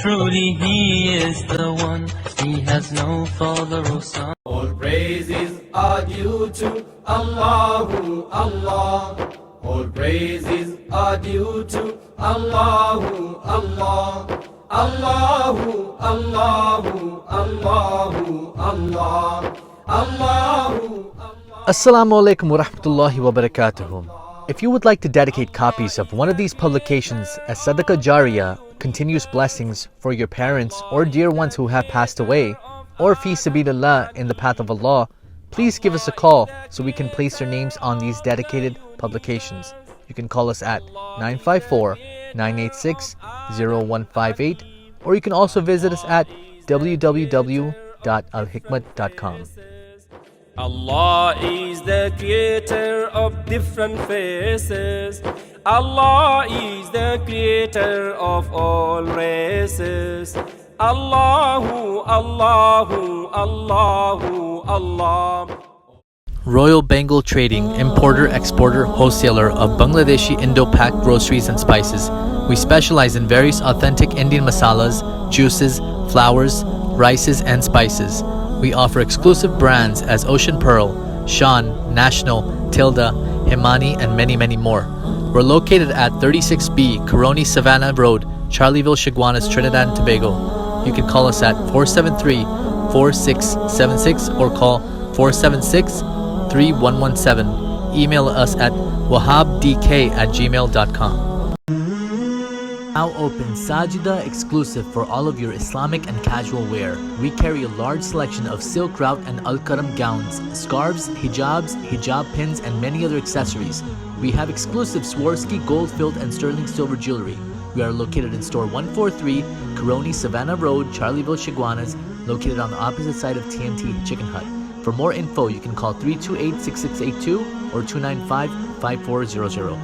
Truly He is the one, He has no father or son. All praises are due to Allahu Allah. All praises are due to Allahu Allah. Allahu Allahu Allahu Allah. Allahu. Assalamu alaikum wa rahmatullahi wa barakatuhu. If you would like to dedicate copies of one of these publications as Sadaqah Jariyah, continuous blessings for your parents or dear ones who have passed away, or fi sabilillah, in the path of Allah, please give us a call so we can place your names on these dedicated publications. You can call us at 954-986-0158, or you can also visit us at www.alhikmat.com. Allah is the creator of different faces. Allah is the creator of all races. Allahu, Allahu, Allahu, Allah. Royal Bengal Trading, importer, exporter, wholesaler of Bangladeshi Indo-Pak groceries and spices. We specialize in various authentic Indian masalas, juices, flours, rices, and spices. We offer exclusive brands as Ocean Pearl, Shan, National, Tilda, Himani, and many, many more. We're located at 36B Coroni Savannah Road, Charleville, Chaguanas, Trinidad and Tobago. You can call us at 473-4676 or call 476-3117. Email us at wahabdk@gmail.com. Now open Sajida exclusive for all of your Islamic and casual wear. We carry a large selection of silk route and al-karam gowns, scarves, hijabs, hijab pins, and many other accessories. We have exclusive Swarovski gold-filled and sterling silver jewelry. We are located in store 143, Coroni Savannah Road, Charleville, Chaguanas, located on the opposite side of TNT Chicken Hut. For more info, you can call 328-6682 or 295-5400.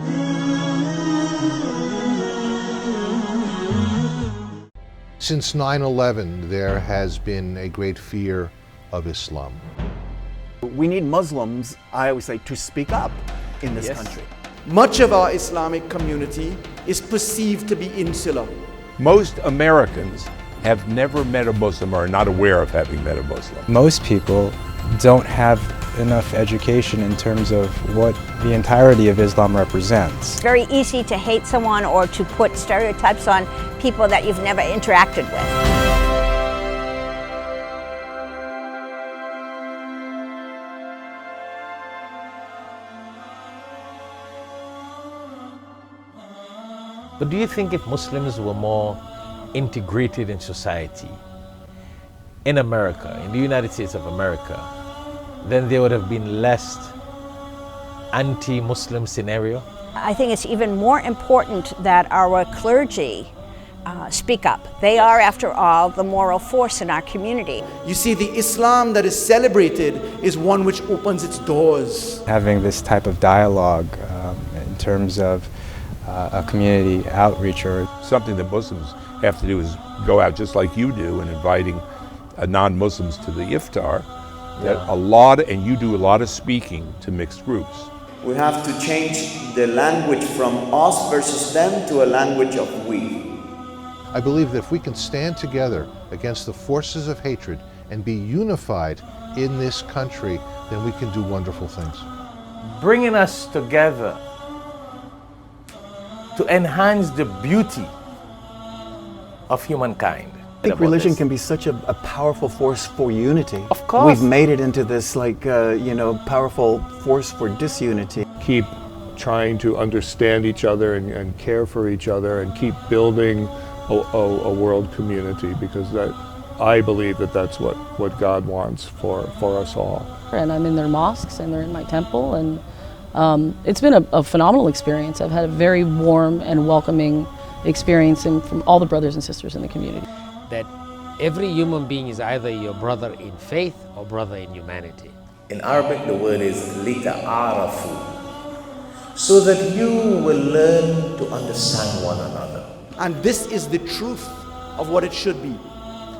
Since 9/11, there has been a great fear of Islam. We need Muslims, I always say, to speak up in this country. Much of our Islamic community is perceived to be insular. Most Americans have never met a Muslim or are not aware of having met a Muslim. Most people don't have enough education in terms of what the entirety of Islam represents. It's very easy to hate someone or to put stereotypes on people that you've never interacted with. But do you think if Muslims were more integrated in society, in America, in the United States of America, then there would have been less anti-Muslim scenario? I think it's even more important that our clergy speak up. They are, after all, the moral force in our community. You see, the Islam that is celebrated is one which opens its doors. Having this type of dialogue in terms of a community outreach, or something that Muslims have to do is go out just like you do and inviting non-Muslims to the iftar. And you do a lot of speaking to mixed groups. We have to change the language from us versus them to a language of we. I believe that if we can stand together against the forces of hatred and be unified in this country, then we can do wonderful things. Bringing us together to enhance the beauty of humankind. think religion can be such a powerful force for unity. Of course. We've made it into this powerful force for disunity. Keep trying to understand each other and care for each other and keep building a world community, because I believe that's what God wants for us all. And I'm in their mosques and they're in my temple, and it's been a phenomenal experience. I've had a very warm and welcoming experience from all the brothers and sisters in the community. That every human being is either your brother in faith or brother in humanity. In Arabic, the word is lita'arafu, so that you will learn to understand one another. And this is the truth of what it should be.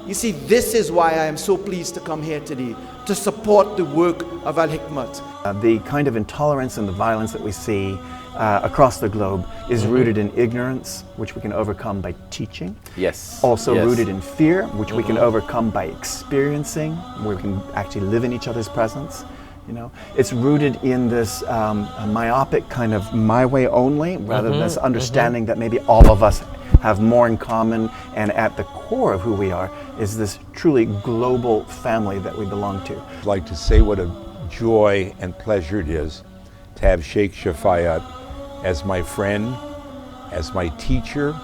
You see, this is why I am so pleased to come here today, to support the work of Al-Hikmat. The kind of intolerance and the violence that we see across the globe is rooted in ignorance, which we can overcome by teaching. Yes. Also rooted in fear, which we can overcome by experiencing, where we can actually live in each other's presence. You know, it's rooted in this myopic kind of my way only, rather than this understanding that maybe all of us have more in common, and at the core of who we are is this truly global family that we belong to. I'd like to say what a joy and pleasure it is to have Shaikh Shafayat as my friend, as my teacher,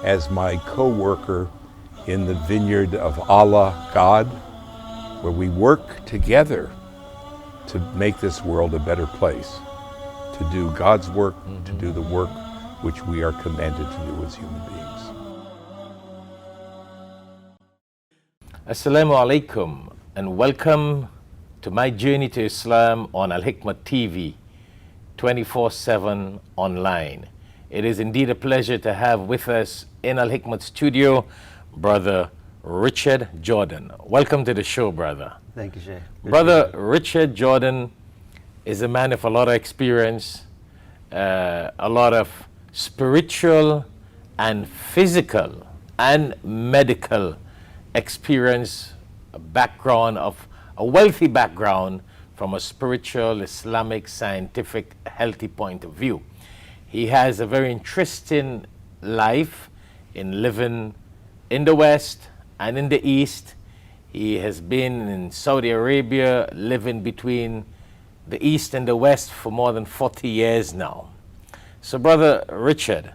as my co-worker in the vineyard of Allah, God, where we work together to make this world a better place, to do God's work, to do the work which we are commanded to do as human beings. Assalamu alaikum, and welcome to my journey to Islam on Al-Hikmat TV, 24/7 online. It is indeed a pleasure to have with us in Al-Hikmat studio, Brother Richard Jordan. Welcome to the show, brother. Thank you, Shaykh. Brother Richard Jordan is a man of a lot of experience, a lot of spiritual and physical and medical experience, a wealthy background from a spiritual, Islamic, scientific, healthy point of view. He has a very interesting life in living in the West and in the East. He has been in Saudi Arabia, living between the East and the West for more than 40 years now. So, Brother Richard,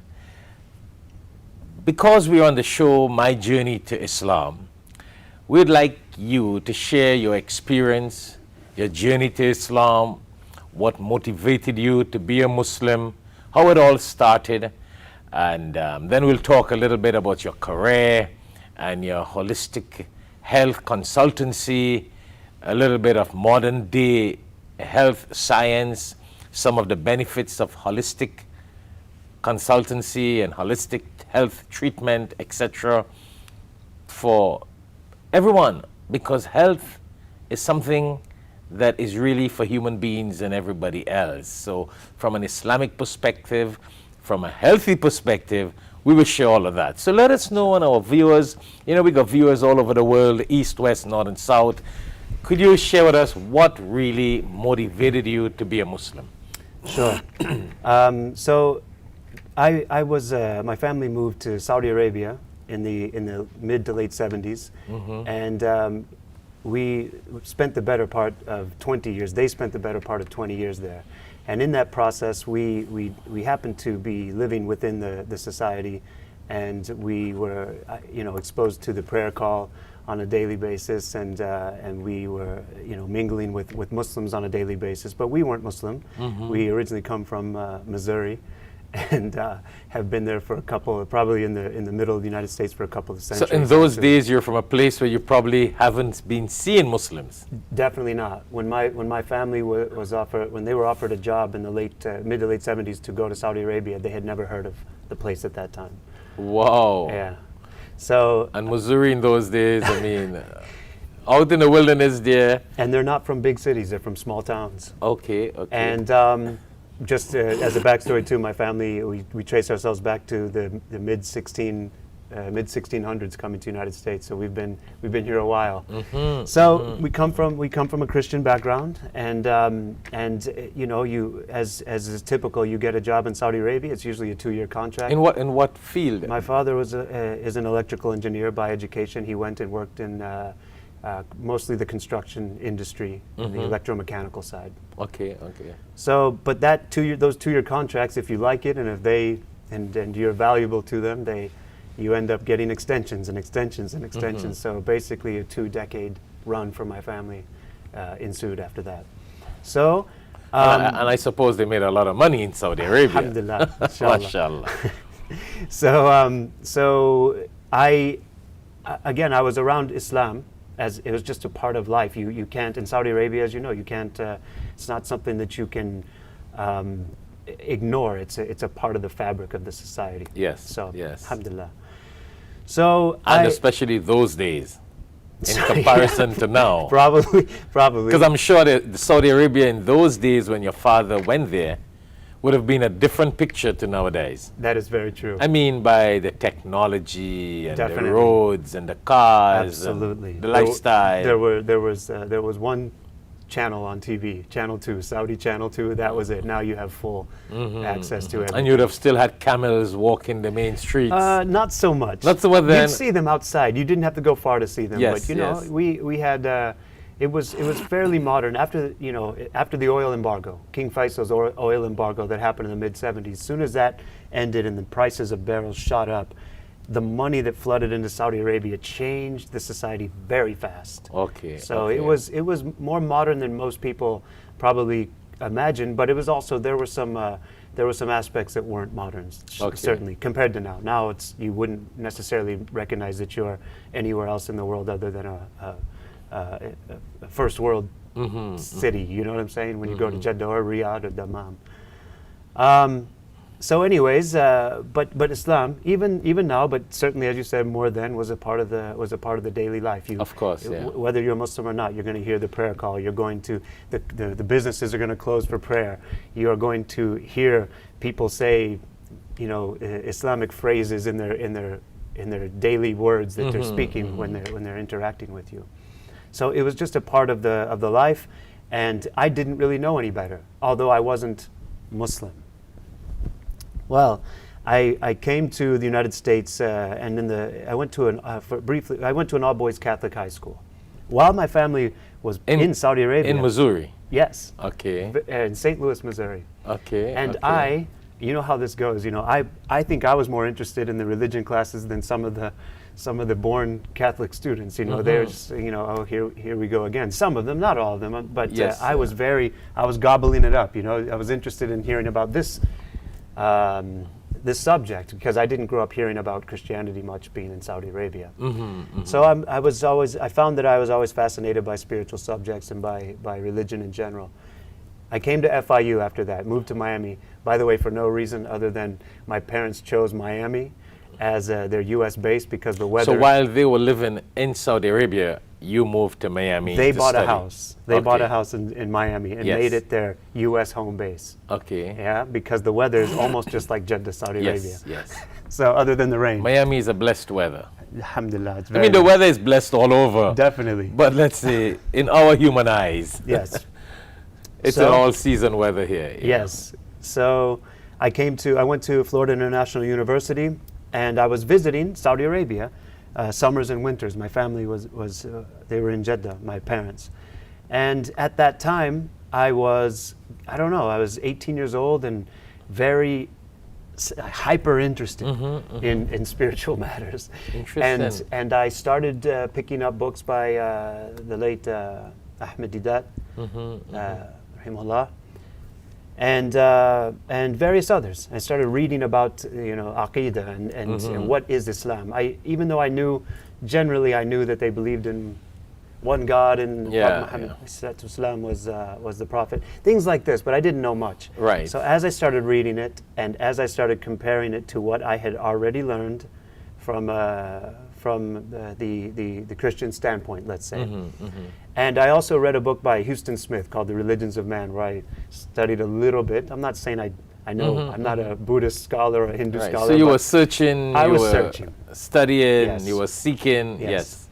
because we're on the show, My Journey to Islam, we'd like you to share your experience, your journey to Islam, what motivated you to be a Muslim, how it all started, and then we'll talk a little bit about your career and your holistic health consultancy, a little bit of modern day health science, some of the benefits of holistic consultancy and holistic health treatment, etc., for everyone, because health is something that is really for human beings and everybody else. So from an Islamic perspective, from a healthy perspective, we will share all of that. So let us know, on our viewers, you know, we got viewers all over the world, east, west, north, and south. Could you share with us what really motivated you to be a Muslim? Sure. So I was, my family moved to Saudi Arabia in the mid to late 70s, and we spent the better part of 20 years. They spent the better part of 20 years there. And in that process, we happened to be living within the society, and we were, exposed to the prayer call on a daily basis, and we were, mingling with Muslims on a daily basis. But we weren't Muslim. We originally come from Missouri, and have been there for probably in the middle of the United States for a couple of centuries. So in those days, you're from a place where you probably haven't been seeing Muslims. Definitely not. When my family when they were offered a job in the mid to late 70s to go to Saudi Arabia, they had never heard of the place at that time. Wow. Yeah. So. And Missouri in those days, I mean, out in the wilderness there. And they're not from big cities; they're from small towns. Okay. And just as a backstory too, my family, we trace ourselves back to the mid 16 mid 1600s coming to the United States. So we've been here a while. So we come from a Christian background, and you know, as is typical, you get a job in Saudi Arabia. It's usually a 2-year contract. In what field? My father is an electrical engineer by education. He went and worked in mostly the construction industry, the electromechanical side. Okay. So, but those 2-year contracts, if you like it, and if and you're valuable to them, you end up getting extensions and extensions and extensions. So basically, a 2-decade run for my family ensued after that. So, and I suppose they made a lot of money in Saudi Arabia. Alhamdulillah, inshallah. Mashallah. So I was around Islam, as it was just a part of life. You can't, in Saudi Arabia, as you know, you can't, it's not something that you can ignore. It's a part of the fabric of the society. Yes. So, yes. Alhamdulillah. So and especially those days, in comparison to now. Probably. Because I'm sure that Saudi Arabia in those days when your father went there would have been a different picture to nowadays. That is very true. I mean, by the technology and Definitely. the roads and the cars, absolutely, and the lifestyle. There was one channel on TV, Channel 2, Saudi Channel 2. That was it. Now you have full access to everything. And you'd have still had camels walking the main streets. Not so much. Not so much then. You'd see them outside. You didn't have to go far to see them. Yes, but you know, we had. It was fairly modern after the oil embargo, King Faisal's oil embargo that happened in the mid 70s. As soon as that ended and the prices of barrels shot up, the money that flooded into Saudi Arabia changed the society very fast. Okay. So okay. it was more modern than most people probably imagine, but it was also there were some aspects that weren't modern, certainly compared to now. Now you wouldn't necessarily recognize that you're anywhere else in the world other than a first world city, you know what I'm saying? When you go to Jeddah or Riyadh or Dammam. So anyways, but Islam, even now, but certainly as you said, more then was a part of the daily life. Of course, yeah. Whether you're Muslim or not, you're going to hear the prayer call. You're going to the businesses are going to close for prayer. You are going to hear people say, Islamic phrases in their daily words that they're speaking when they're interacting with you. So it was just a part of the life, and I didn't really know any better, although I wasn't Muslim. Well, I came to the United States, and I went to an all-boys Catholic high school. While my family was in Saudi Arabia. In Missouri? Yes. Okay. In St. Louis, Missouri. Okay. And you know how this goes. I think I was more interested in the religion classes than some of the born Catholic students. They're just oh, here we go again. Some of them, not all of them, but yes, I was gobbling it up. I was interested in hearing about this subject because I didn't grow up hearing about Christianity much being in Saudi Arabia. So I found that I was always fascinated by spiritual subjects and by religion in general. I came to FIU after that, moved to Miami, by the way, for no reason other than my parents chose Miami as their U.S. base because the weather. So while they were living in Saudi Arabia, you moved to Miami. They bought study. a house. They bought a house in Miami and made it their U.S. home base. Okay. Yeah, because the weather is almost just like Jeddah, Saudi Arabia. Yes. So other than the rain. Miami is a blessed weather. Alhamdulillah. It's the weather is blessed all over. Definitely. But let's say, in our human eyes. Yes. It's an all-season weather here. Yes. So I went to Florida International University, and I was visiting Saudi Arabia, summers and winters. My family they were in Jeddah, my parents. And at that time, I was 18 years old and very hyper interested in spiritual matters. Interesting. And I started picking up books by the late Ahmed Didat, rahimahullah, and various others. I started reading about Aqidah and what is Islam. Even though I knew that they believed in one God and Muhammad was the prophet, things like this, but I didn't know much. Right. So as I started reading it and as I started comparing it to what I had already learned from the Christian standpoint, let's say. And I also read a book by Houston Smith called The Religions of Man, where I studied a little bit. I'm not saying I know I'm not a Buddhist scholar or a Hindu scholar. So you were searching, I was searching. Studying, Yes. you were seeking, Yes.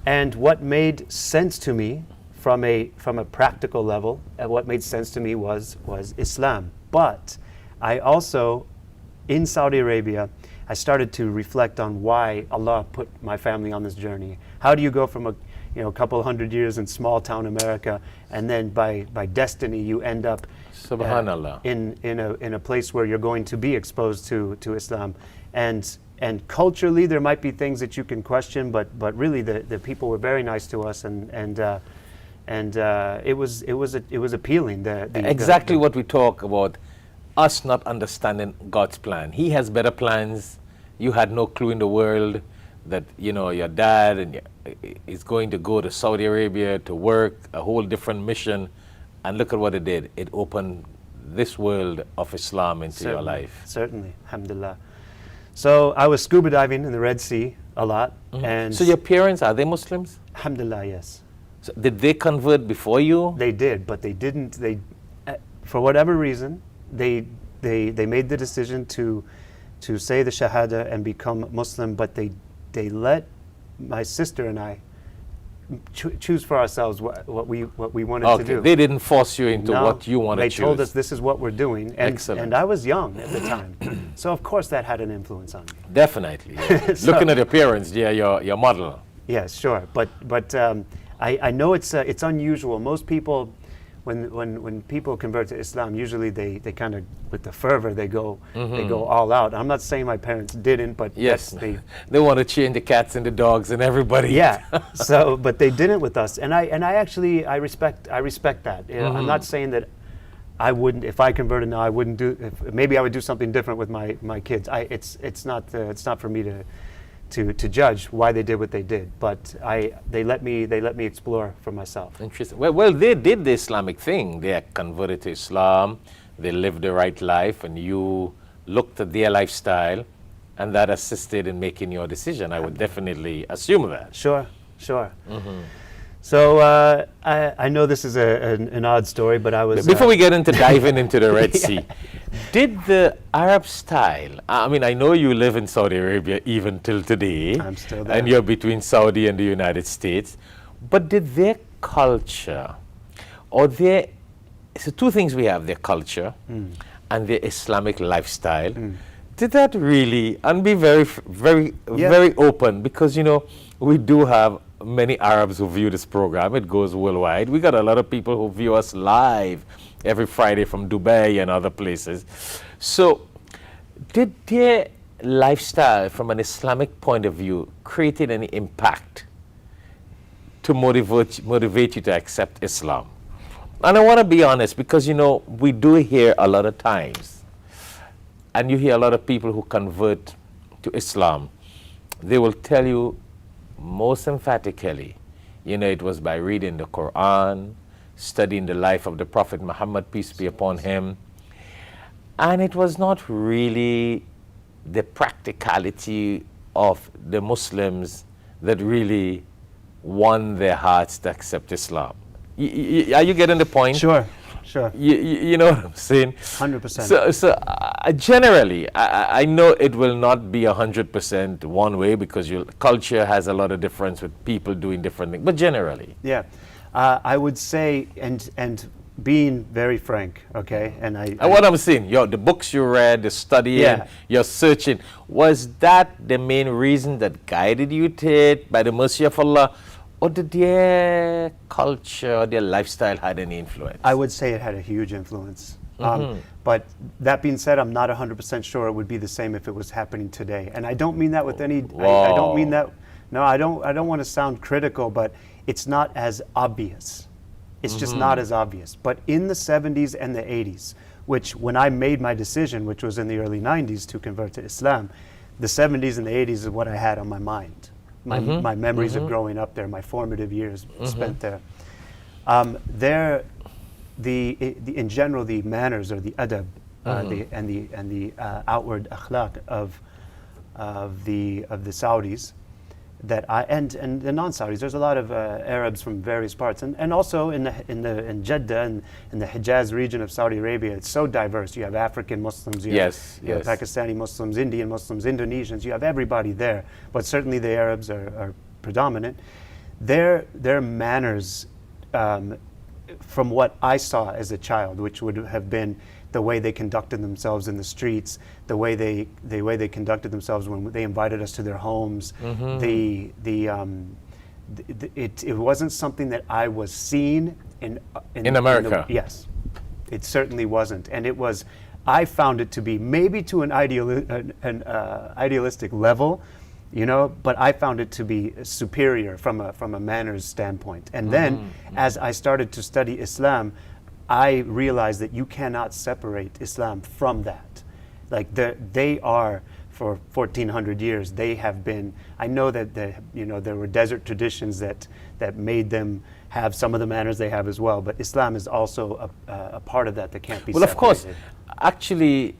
And what made sense to me from a practical level, what made sense to me was Islam. But I also, in Saudi Arabia, I started to reflect on why Allah put my family on this journey. How do you go from a couple hundred years in small town America, and then by destiny you end up Subhanallah. in a place where you're going to be exposed to Islam, and culturally there might be things that you can question, but really the people were very nice to us, and it was appealing. Exactly what we talk about, us not understanding God's plan. He has better plans. You had no clue in the world that your dad is going to go to Saudi Arabia to work, a whole different mission, and look at what it did. It opened this world of Islam into your life. Certainly, alhamdulillah. So I was scuba diving in the Red Sea a lot. And so your parents, are they Muslims? Alhamdulillah, yes. So did they convert before you? They did, but they didn't. For whatever reason, they made the decision to say the Shahada and become Muslim, but they let my sister and I choose for ourselves what we wanted to do. They didn't force you into what you wanted to choose. They told us this is what we're doing. And, Excellent. And I was young at the time. So of course that had an influence on me. Definitely. Yeah. Looking at your parents, your model. Yes, sure. But I know it's unusual. Most people, when people convert to Islam, usually they kind of, with the fervor, they go all out. I'm not saying my parents didn't, but yes, they want to change the cats and the dogs and everybody. Yeah. So, but they didn't with us, and I actually respect that. I'm not saying that I wouldn't, if I converted now, I wouldn't do. Maybe I would do something different with my kids. It's not for me to judge why they did what they did, but they let me explore for myself. Interesting. Well, they did the Islamic thing. They are converted to Islam. They lived the right life, and you looked at their lifestyle, and that assisted in making your decision. I would definitely assume that. Sure. So I know this is an odd story, but I was before we get into diving into the Red Sea. Did the Arab style, I mean, I know you live in Saudi Arabia even till today. I'm still there. And you're between Saudi and the United States. But did their culture, so two things we have, their culture and their Islamic lifestyle. Did that really, and be very, very, very open, because, we do have many Arabs who view this program. It goes worldwide. We got a lot of people who view us live every Friday from Dubai and other places. So did their lifestyle from an Islamic point of view create any impact to motivate you to accept Islam? And I want to be honest, because we do hear a lot of times, and you hear a lot of people who convert to Islam, they will tell you most emphatically, it was by reading the Quran, studying the life of the Prophet Muhammad, peace be upon him. And it was not really the practicality of the Muslims that really won their hearts to accept Islam. Are you getting the point? Sure. You know what I'm saying? 100%. So generally, I know it will not be 100% one way, because your culture has a lot of difference with people doing different things, but generally. Yeah. I would say, and being very frank, okay, and what I'm saying, the books you read, the studying, your searching, was that the main reason that guided you to it, by the mercy of Allah, or did their culture, their lifestyle had any influence? I would say it had a huge influence. But that being said, I'm not 100% sure it would be the same if it was happening today. And I don't mean that with any, I don't mean that, no, I don't want to sound critical, but it's not as obvious. It's just not as obvious. But in the 70s and the 80s, which when I made my decision, which was in the early 90s to convert to Islam, the 70s and the 80s is what I had on my mind. My memories of growing up there, my formative years spent there. In general, the manners, or the adab, and the outward akhlaq of the Saudis and the non-Saudis. There's a lot of Arabs from various parts, and also in Jeddah and in the Hijaz region of Saudi Arabia. It's so diverse. You have African Muslims, you have Pakistani Muslims, Indian Muslims, Indonesians. You have everybody there, but certainly the Arabs are predominant. Their manners, from what I saw as a child, which would have been the way they conducted themselves in the streets, the way they conducted themselves when they invited us to their homes. It wasn't something that I was seeing in America. Yes, it certainly wasn't, and it was. I found it to be maybe to an idealistic level, you know, but I found it to be superior from a manners standpoint. And then, as I started to study Islam, I realized that you cannot separate Islam from that. Like they are, for 1400 years, they have been. I know that there were desert traditions that made them have some of the manners they have as well. But Islam is also a part of that can't be. Well, separated. of course, actually,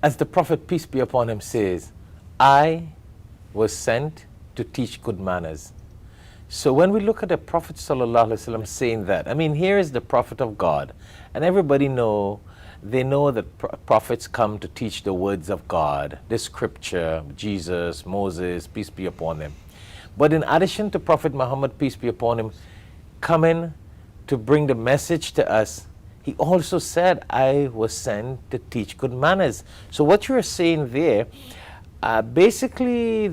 as the Prophet, peace be upon him, says, I was sent to teach good manners. So when we look at the Prophet ﷺ saying that, I mean, here is the Prophet of God, and everybody they know that prophets come to teach the words of God, the scripture, Jesus, Moses, peace be upon them. But in addition to Prophet Muhammad, peace be upon him, coming to bring the message to us, he also said, I was sent to teach good manners. So what you're saying there, basically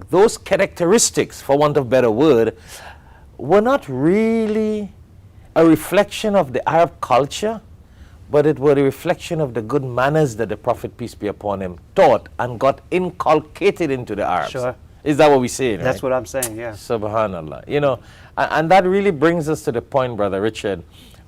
those characteristics, for want of a better word, were not really a reflection of the Arab culture, but it was a reflection of the good manners that the Prophet, peace be upon him, taught and got inculcated into the Arabs. Sure. Is that what we're saying? That's right? what I'm saying, yeah. Subhanallah. You know, and that really brings us to the point, Brother Richard,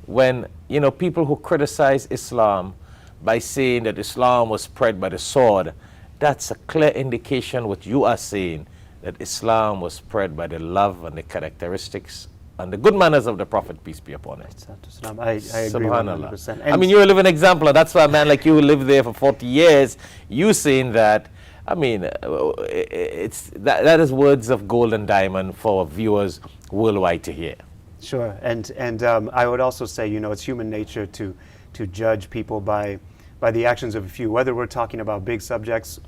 when, you know, people who criticize Islam by saying that Islam was spread by the sword, that's a clear indication what you are saying, that Islam was spread by the love and the characteristics and the good manners of the Prophet, peace be upon him. I agree 100%. I mean, you're a living example. That's why a man like you who lived there for 40 years, you saying that, I mean, that is words of gold and diamond for viewers worldwide to hear. Sure, and I would also say, you know, it's human nature to judge people by the actions of a few, whether we're talking about big subjects,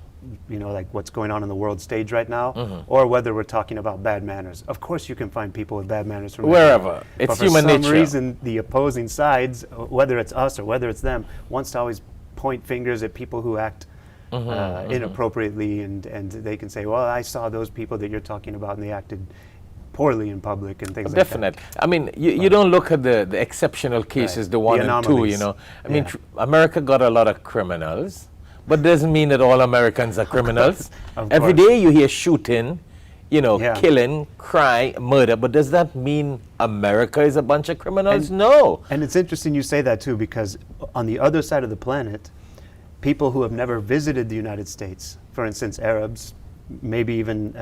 you know, like what's going on in the world stage right now, or whether we're talking about bad manners. Of course, you can find people with bad manners from wherever. It's human nature. For some reason, the opposing sides, whether it's us or whether it's them, wants to always point fingers at people who act inappropriately, and they can say, well, I saw those people that you're talking about, and they acted poorly in public and things like that. Definitely. I mean, you don't look at the exceptional cases, the one and two, you know. I mean, America got a lot of criminals, but doesn't mean that all Americans are criminals. Every day you hear shooting, you know, killing, crime, murder, but does that mean America is a bunch of criminals? No. And it's interesting you say that too, because on the other side of the planet, people who have never visited the United States, for instance, Arabs, maybe even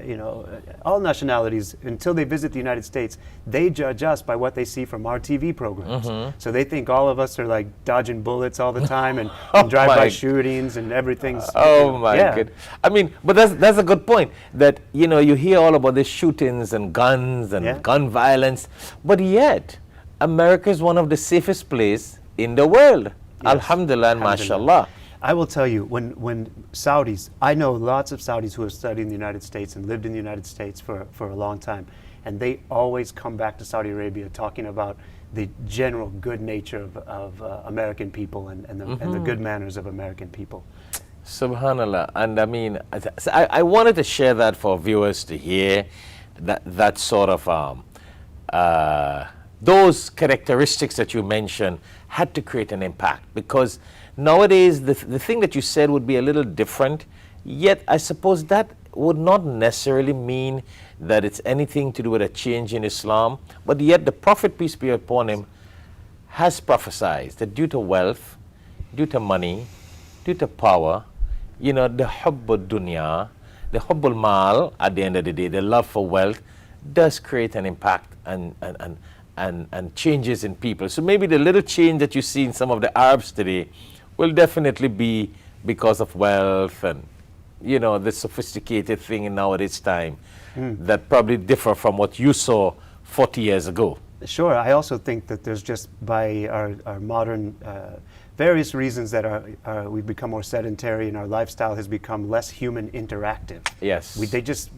you know, all nationalities, until they visit the United States, they judge us by what they see from our TV programs. So they think all of us are like dodging bullets all the time and drive-by shootings and everything's. Oh my goodness! I mean, but that's a good point. That, you know, you hear all about the shootings and guns and gun violence, but yet America is one of the safest places in the world. Alhamdulillah and mashallah. I will tell you, when Saudis, I know lots of Saudis who have studied in the United States and lived in the United States for a long time, and they always come back to Saudi Arabia talking about the general good nature of American people and the good manners of American people. Subhanallah. And I mean, I wanted to share that for viewers to hear, that sort of, those characteristics that you mentioned had to create an impact, because nowadays the thing that you said would be a little different, yet I suppose that would not necessarily mean that it's anything to do with a change in Islam, but yet the Prophet, peace be upon him, has prophesied that due to wealth, due to money, due to power, you know, the hubbul dunya, the hubbul mal, at the end of the day, the love for wealth, does create an impact and changes in people. So maybe the little change that you see in some of the Arabs today will definitely be because of wealth and you know, the sophisticated thing in nowadays time that probably differ from what you saw 40 years ago? Sure. I also think that there's just by our modern various reasons that we've become more sedentary and our lifestyle has become less human interactive. Yes.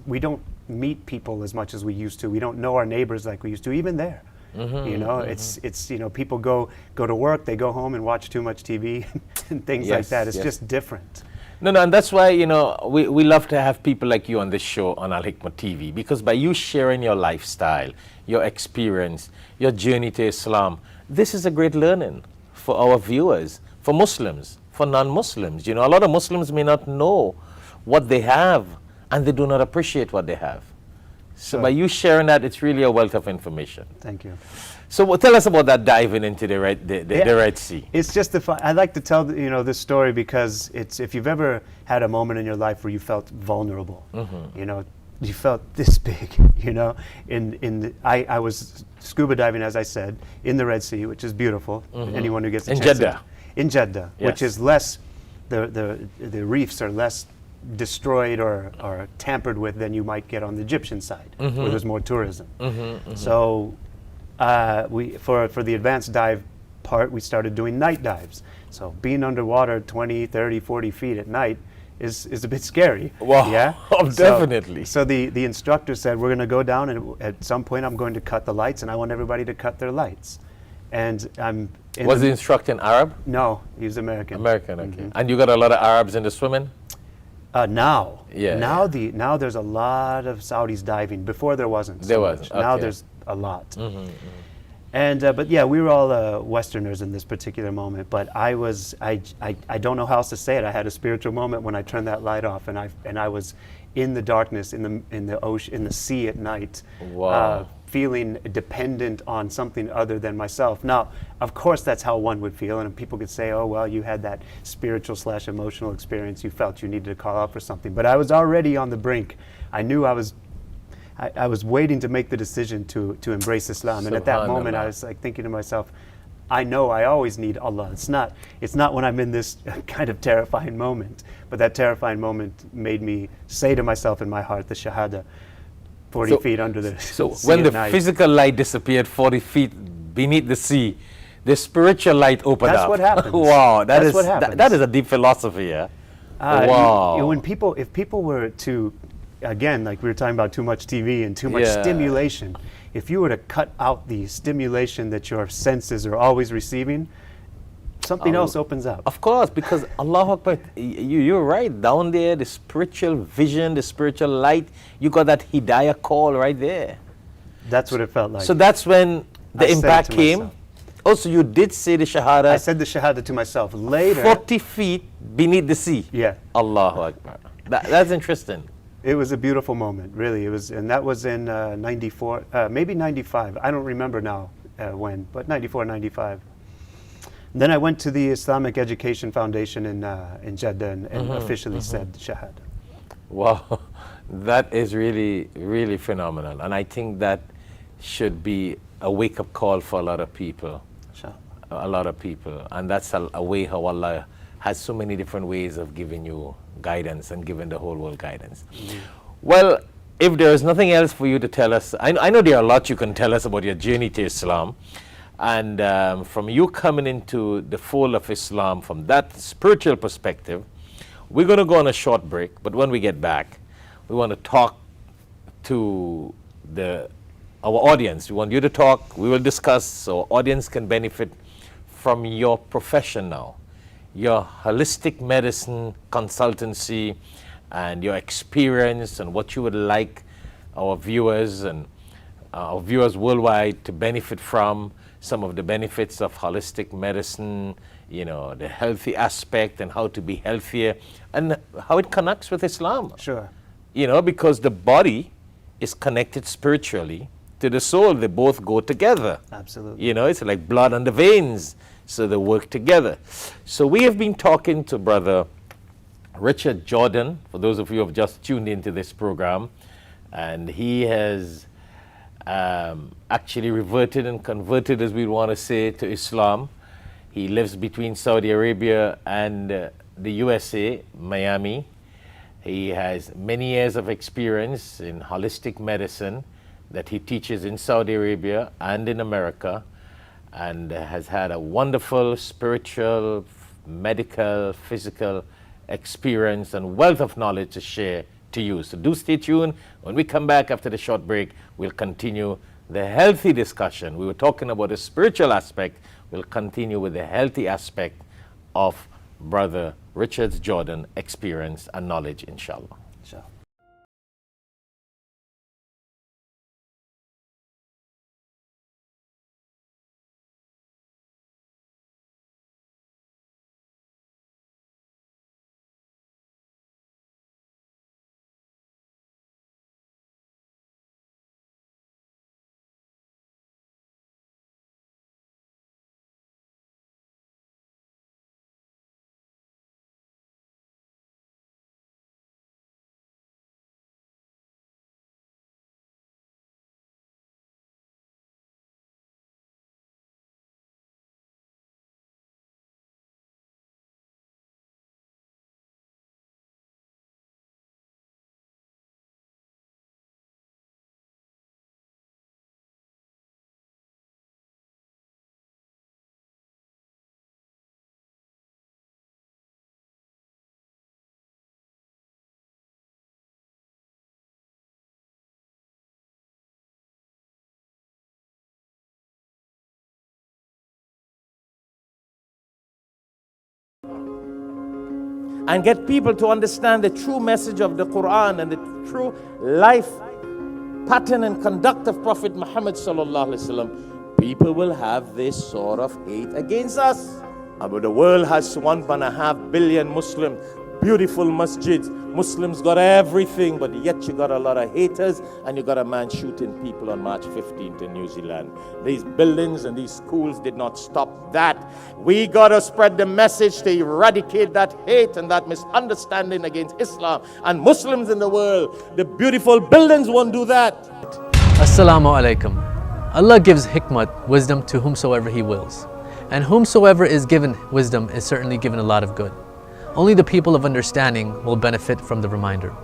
We don't meet people as much as we used to. We don't know our neighbors like we used to, even there. You know, it's you know, people go to work, they go home and watch too much TV and things like that. It's just different. No, and that's why, you know, we love to have people like you on this show on Al Hikmah TV, because by you sharing your lifestyle, your experience, your journey to Islam, this is a great learning for our viewers, for Muslims, for non-Muslims. You know, a lot of Muslims may not know what they have and they do not appreciate what they have. So by you sharing that, it's really a wealth of information. Thank you. So tell us about that diving into the Red Sea. It's just I like to tell you know this story because it's, if you've ever had a moment in your life where you felt vulnerable, you know, you felt this big, you know. I was scuba diving, as I said, in the Red Sea, which is beautiful. Anyone who gets a chance in Jeddah, which is less, the reefs are less destroyed or tampered with than you might get on the Egyptian side, where there's more tourism. So for the advanced dive part, we started doing night dives. So being underwater 20, 30, 40 feet at night is a bit scary. Wow. Yeah. Definitely. So the instructor said, we're going to go down, and at some point I'm going to cut the lights, and I want everybody to cut their lights. And I'm was the instructor an Arab? No, he was American. American, okay. And you got a lot of Arabs in the swimming? Now. Yeah. Now there's a lot of Saudis diving. Before there wasn't. There wasn't. Okay. Now there's a lot. And but yeah, we were all Westerners in this particular moment. But I don't know how else to say it. I had a spiritual moment when I turned that light off, and I was in the darkness, in the ocean, in the sea at night. Wow. Feeling dependent on something other than myself. Now, of course, that's how one would feel, and people could say, oh, well, you had that spiritual/emotional experience, you felt you needed to call out for something. But I was already on the brink. I knew I was waiting to make the decision to embrace Islam. And at that moment, I was like thinking to myself, I know I always need Allah. It's not when I'm in this kind of terrifying moment, but that terrifying moment made me say to myself in my heart the Shahada, 40 feet under the sea. So when the physical light disappeared 40 feet beneath the sea, the spiritual light opened up. That's what happens. Wow, that's what happens. That is a deep philosophy, yeah? Wow. If people were to, again, like we were talking about too much TV and too much stimulation, if you were to cut out the stimulation that your senses are always receiving, something else opens up. Of course, because Allahu Akbar, you're right. Down there, the spiritual vision, the spiritual light, you got that hidayah call right there. That's what it felt like. So that's when the impact came. Also, you did say the Shahada. I said the Shahada to myself later. 40 feet beneath the sea. Yeah. Allahu Akbar. That's interesting. It was a beautiful moment, really. It was, and that was in 94, maybe 95. I don't remember now when, but 94, 95. Then I went to the Islamic Education Foundation in Jeddah and officially said Shahada. Wow, that is really, really phenomenal. And I think that should be a wake-up call for a lot of people. A lot of people. And that's a way how Allah has so many different ways of giving you guidance and giving the whole world guidance. Well, if there is nothing else for you to tell us, I know there are a lot you can tell us about your journey to Islam. And from you coming into the fold of Islam from that spiritual perspective, we're going to go on a short break. But when we get back, we want to talk to our audience. We want you to talk. We will discuss so our audience can benefit from your profession now, your holistic medicine consultancy, and your experience and what you would like our viewers and our viewers worldwide to benefit from. Some of the benefits of holistic medicine, you know, the healthy aspect and how to be healthier and how it connects with Islam. Sure. You know, because the body is connected spiritually to the soul. They both go together. Absolutely. You know, it's like blood and the veins, so they work together. So we have been talking to Brother Richard Jordan, for those of you who have just tuned into this program, and he has actually reverted and converted, as we want to say, to Islam. He lives between Saudi Arabia and the USA, Miami. He has many years of experience in holistic medicine that he teaches in Saudi Arabia and in America, and has had a wonderful spiritual, medical, physical experience and wealth of knowledge to share to you. So do stay tuned. When we come back after the short break, we'll continue the healthy discussion. We were talking about the spiritual aspect. We'll continue with the healthy aspect of Brother Richard's Jordan experience and knowledge, inshallah. Inshallah. And get people to understand the true message of the Quran and the true life pattern and conduct of Prophet Muhammad sallallahu alaihi wasallam, people will have this sort of hate against us. But the world has 1.5 billion Muslims, beautiful masjids. Muslims got everything, but yet you got a lot of haters, and you got a man shooting people on March 15th in New Zealand. These buildings and these schools did not stop that. We got to spread the message to eradicate that hate and that misunderstanding against Islam and Muslims in the world. The beautiful buildings won't do that. Assalamu alaikum. Allah gives hikmat, wisdom, to whomsoever He wills. And whomsoever is given wisdom is certainly given a lot of good. Only the people of understanding will benefit from the reminder.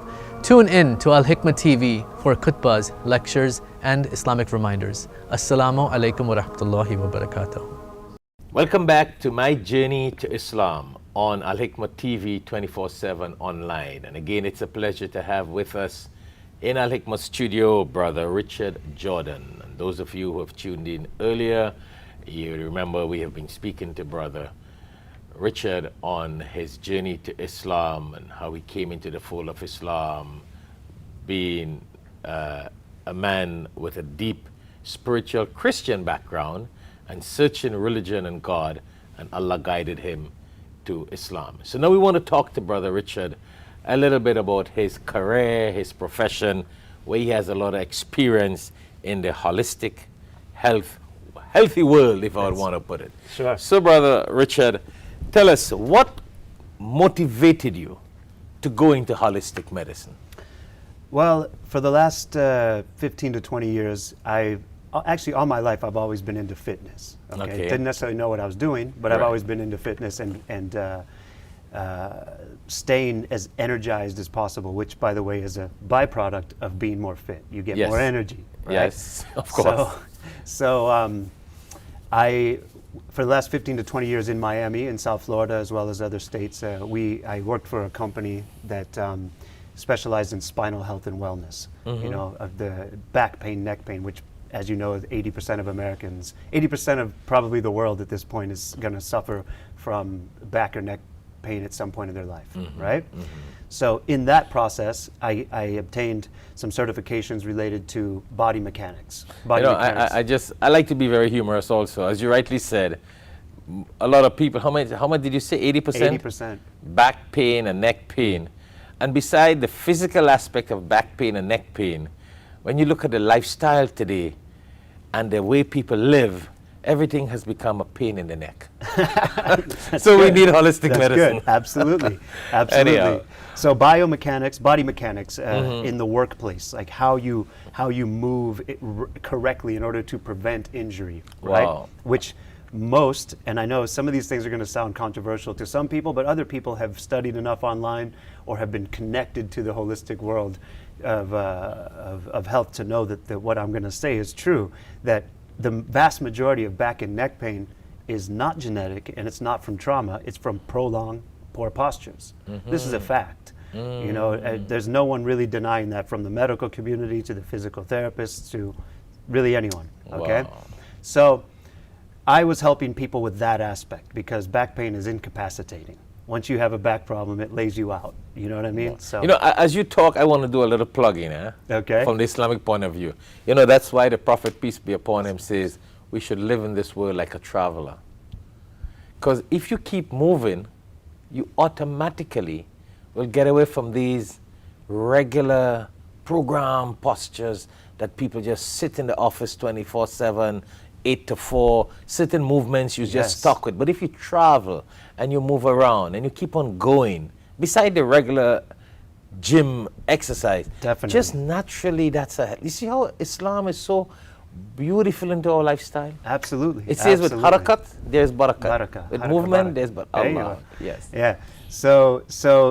Tune in to Al-Hikmah TV for khutbahs, lectures, and Islamic reminders. Assalamu alaikum wa rahmatullahi wa barakatuh. Welcome back to my journey to Islam on Al-Hikmah TV 24/7 online. And again, it's a pleasure to have with us in Al-Hikmah studio Brother Richard Jordan. And those of you who have tuned in earlier, you remember we have been speaking to Brother Richard on his journey to Islam and how he came into the fold of Islam, being a man with a deep spiritual Christian background and searching religion and God, and Allah guided him to Islam. So now we want to talk to Brother Richard a little bit about his career, his profession, where he has a lot of experience in the holistic healthy world, if I would want to put it. Sure. So Brother Richard, tell us, what motivated you to go into holistic medicine? Well, for the last 15 to 20 years, actually all my life I've always been into fitness. Okay. Didn't necessarily know what I was doing, but I've always been into fitness and staying as energized as possible, which, by the way, is a byproduct of being more fit. You get more energy. Right? Yes, of course. So for the last 15 to 20 years in Miami, in South Florida, as well as other states, I worked for a company that specialized in spinal health and wellness. You know, of the back pain, neck pain, which, as you know, 80% of Americans, 80% of probably the world at this point is going to suffer from back or neck pain at some point in their life, right? So in that process, I obtained some certifications related to body mechanics. I like to be very humorous also. As you rightly said, a lot of people, how much did you say, 80%? 80%. Back pain and neck pain. And beside the physical aspect of back pain and neck pain, when you look at the lifestyle today and the way people live, everything has become a pain in the neck. So we need holistic medicine. Good. Absolutely. Absolutely. Anyhow. So biomechanics, body mechanics in the workplace, like how you move correctly in order to prevent injury, right? Wow. Which most, and I know some of these things are going to sound controversial to some people, but other people have studied enough online or have been connected to the holistic world of health to know that what I'm going to say is true, that the vast majority of back and neck pain is not genetic, and it's not from trauma, it's from prolonged poor postures. This is a fact. You know, there's no one really denying that, from the medical community to the physical therapists to really anyone, okay? Wow. So I was helping people with that aspect, because back pain is incapacitating. Once you have a back problem, it lays you out. You know what I mean? So, You know, as you talk, I want to do a little plugging, okay. from the Islamic point of view. You know, that's why the Prophet, peace be upon him, says we should live in this world like a traveler. Because if you keep moving, you automatically will get away from these regular program postures that people just sit in the office 24/7, 8 to 4, certain movements you're just stuck with. But if you travel and you move around and you keep on going, beside the regular gym exercise, Definitely. just naturally you see how Islam is so beautiful into our lifestyle? Absolutely. It says with absolutely. harakat, there's barakat. Barakah, With barakah, movement, barakah. there's There you Allah. go. Yes. Yeah. So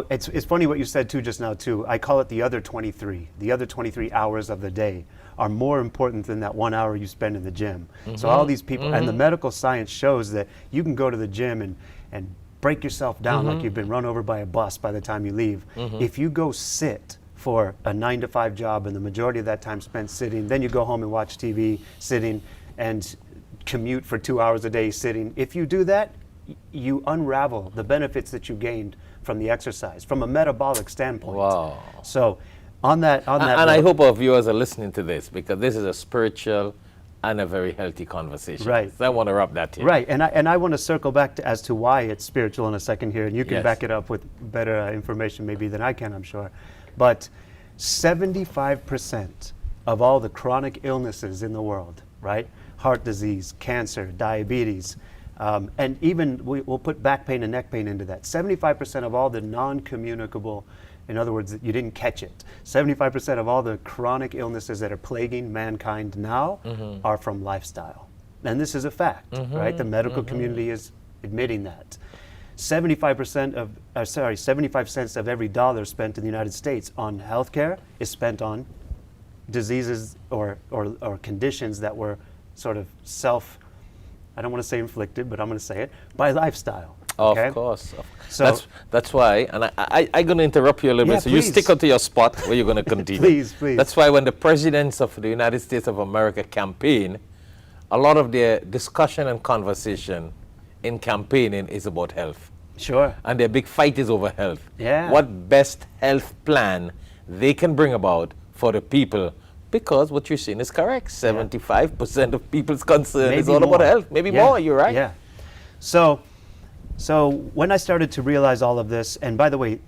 it's funny what you said too just now too. I call it the other 23. The other 23 hours of the day are more important than that 1 hour you spend in the gym. So all these people, and the medical science shows that you can go to the gym and break yourself down like you've been run over by a bus by the time you leave. If you go sit for a 9 to 5 job and the majority of that time spent sitting, then you go home and watch TV sitting and commute for 2 hours a day sitting. If you do that, you unravel the benefits that you gained from the exercise from a metabolic standpoint. Wow. So on that And I hope our viewers are listening to this, because this is a spiritual and a very healthy conversation. Right. So I want to wrap that here. Right, and I want to circle back as to why it's spiritual in a second here, and you can Yes. back it up with better information maybe than I can, I'm sure. But 75% of all the chronic illnesses in the world, right? Heart disease, cancer, diabetes, and even we'll put back pain and neck pain into that. 75% of all the non-communicable, in other words, you didn't catch it. 75% of all the chronic illnesses that are plaguing mankind now are from lifestyle. And this is a fact, right? The medical community is admitting that. 75 cents of every dollar spent in the United States on healthcare is spent on diseases or conditions that were sort of I don't want to say inflicted, but I'm going to say it, by lifestyle. Okay? Of course. So that's why, and I'm going to interrupt you a little Yeah, bit, so you please. stick onto your spot where you're going to continue. Please, please. That's why when the presidents of the United States of America campaign, a lot of their discussion and conversation in campaigning is about health. Sure. And their big fight is over health. Yeah. What best health plan they can bring about for the people, because what you're saying is correct. 75% of people's concern is Maybe all about more. health. Maybe Yeah. more, you're right. Yeah. So when I started to realize all of this, and by the way,